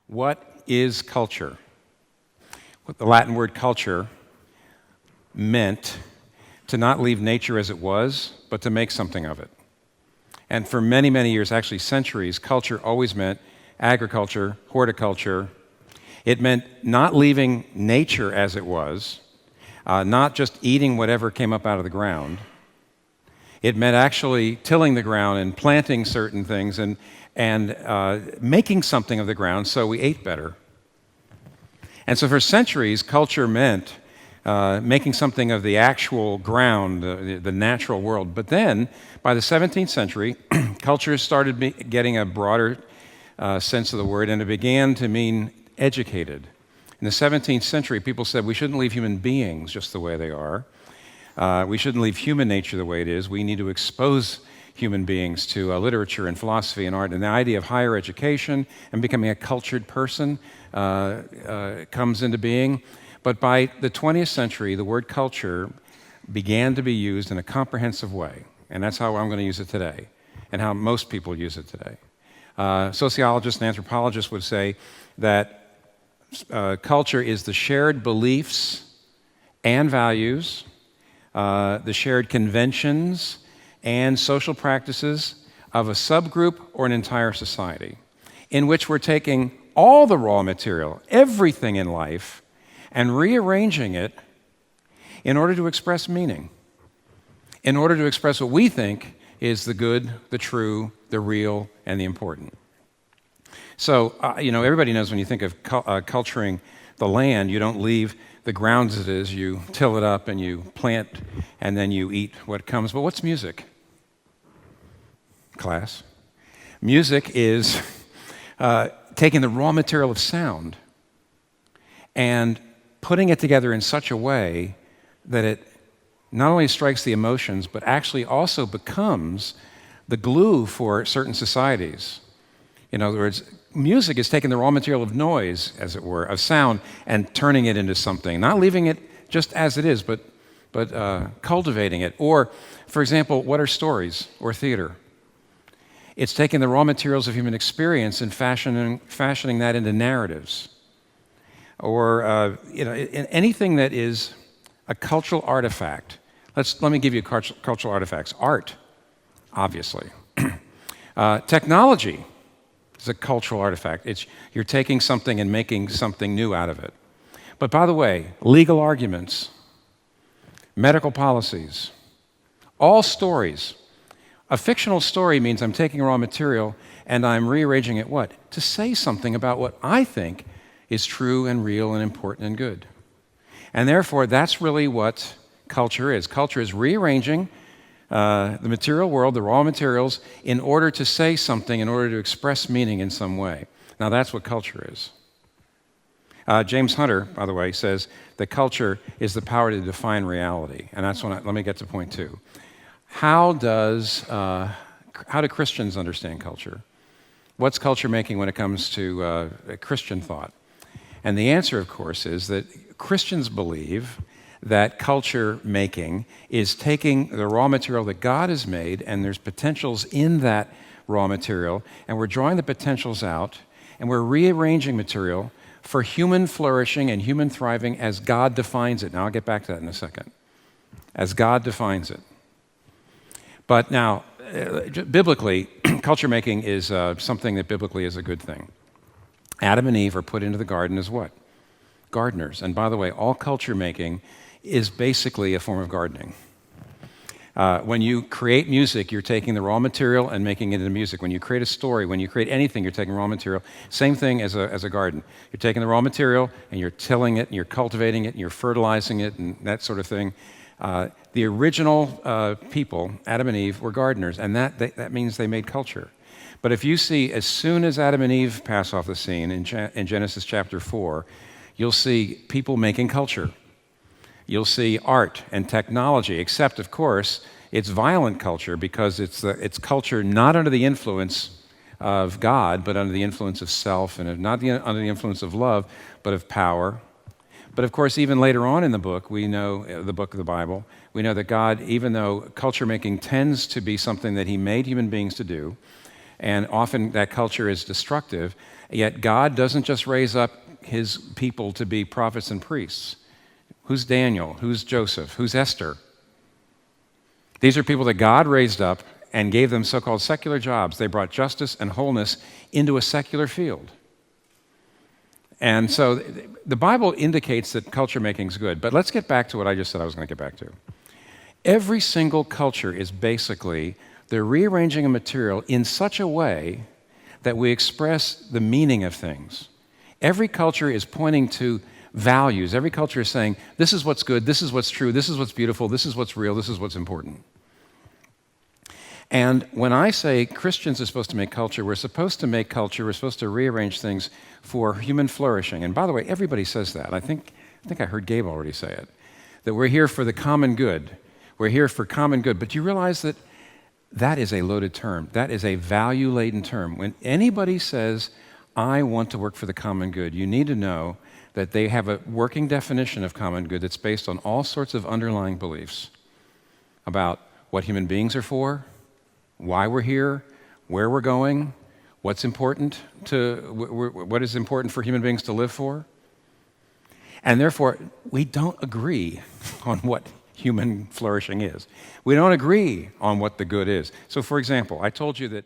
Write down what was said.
What is culture? What the Latin word culture meant to not leave nature as it was, but to make something of it. And for many, many years, actually centuries, culture always meant agriculture, horticulture. It meant not leaving nature as it was, not just eating whatever came up out of the ground. It meant actually tilling the ground and planting certain things and making something of the ground so we ate better. And so for centuries, culture meant making something of the actual ground, the natural world. But then, by the 17th century, culture started getting a broader sense of the word, and it began to mean educated. In the 17th century, people said we shouldn't leave human beings just the way they are. We shouldn't leave human nature the way it is. We need to expose human beings to literature and philosophy and art. And the idea of higher education and becoming a cultured person comes into being. But by the 20th century, the word culture began to be used in a comprehensive way. And that's how I'm going to use it today, and how most people use it today. Sociologists and anthropologists would say that culture is the shared beliefs and values, the shared conventions and social practices of a subgroup or an entire society, in which we're taking all the raw material, everything in life, and rearranging it in order to express meaning, in order to express what we think is the good, the true, the real, and the important. So, everybody knows when you think of culturing the land, you don't leave the ground as it is, you till it up and you plant and then you eat what comes. But what's music? Class? Music is taking the raw material of sound and putting it together in such a way that it not only strikes the emotions, but actually also becomes the glue for certain societies. In other words, music is taking the raw material of noise, as it were, of sound, and turning it into something, not leaving it just as it is, but cultivating it. Or, for example, what are stories or theater? It's taking the raw materials of human experience and fashioning that into narratives. Or anything that is a cultural artifact. Let me give you cultural artifacts. Art, obviously. Technology is a cultural artifact. You're taking something and making something new out of it. But by the way, legal arguments, medical policies, all stories. A fictional story means I'm taking raw material and I'm rearranging it what? To say something about what I think is true and real and important and good. And therefore, that's really what culture is. Culture is rearranging the material world, the raw materials, in order to say something, in order to express meaning in some way. Now, that's what culture is. James Hunter, by the way, says that culture is the power to define reality. And that's let me get to point two. How do Christians understand culture? What's culture making when it comes to Christian thought? And the answer, of course, is that Christians believe that culture making is taking the raw material that God has made, and there's potentials in that raw material, and we're drawing the potentials out, and we're rearranging material for human flourishing and human thriving as God defines it. Now, I'll get back to that in a second. As God defines it. But now, biblically, culture making is something that biblically is a good thing. Adam and Eve are put into the garden as what? Gardeners. And by the way, all culture making is basically a form of gardening. When you create music, you're taking the raw material and making it into music. When you create a story, when you create anything, you're taking raw material. Same thing as a garden. You're taking the raw material and you're tilling it and you're cultivating it and you're fertilizing it and that sort of thing. The original people, Adam and Eve, were gardeners, and that means they made culture. But if you see, as soon as Adam and Eve pass off the scene in Genesis chapter 4, you'll see people making culture. You'll see art and technology, except, of course, it's violent culture because it's culture not under the influence of God, but under the influence of self, and not under the influence of love, but of power. But of course, even later on in the book, we know, the book of the Bible, we know that God, even though culture making tends to be something that He made human beings to do, and often that culture is destructive. Yet God doesn't just raise up his people to be prophets and priests. Who's Daniel? Who's Joseph? Who's Esther? These are people that God raised up and gave them so-called secular jobs. They brought justice and wholeness into a secular field. And so the Bible indicates that culture making is good. But let's get back to what I just said I was going to get back to. Every single culture is basically the rearranging of material in such a way that we express the meaning of things. Every culture is pointing to values. Every culture is saying, this is what's good, this is what's true, this is what's beautiful, this is what's real, this is what's important. And when I say Christians are supposed to make culture, we're supposed to make culture, we're supposed to rearrange things for human flourishing. And by the way, everybody says that. I think I heard Gabe already say it, that we're here for the common good. We're here for common good. But you realize that that is a loaded term. That is a value-laden term. When anybody says, I want to work for the common good, you need to know that they have a working definition of common good that's based on all sorts of underlying beliefs about what human beings are for, why we're here, where we're going, what is important for human beings to live for. And therefore, we don't agree on what human flourishing is. We don't agree on what the good is. So for example, I told you that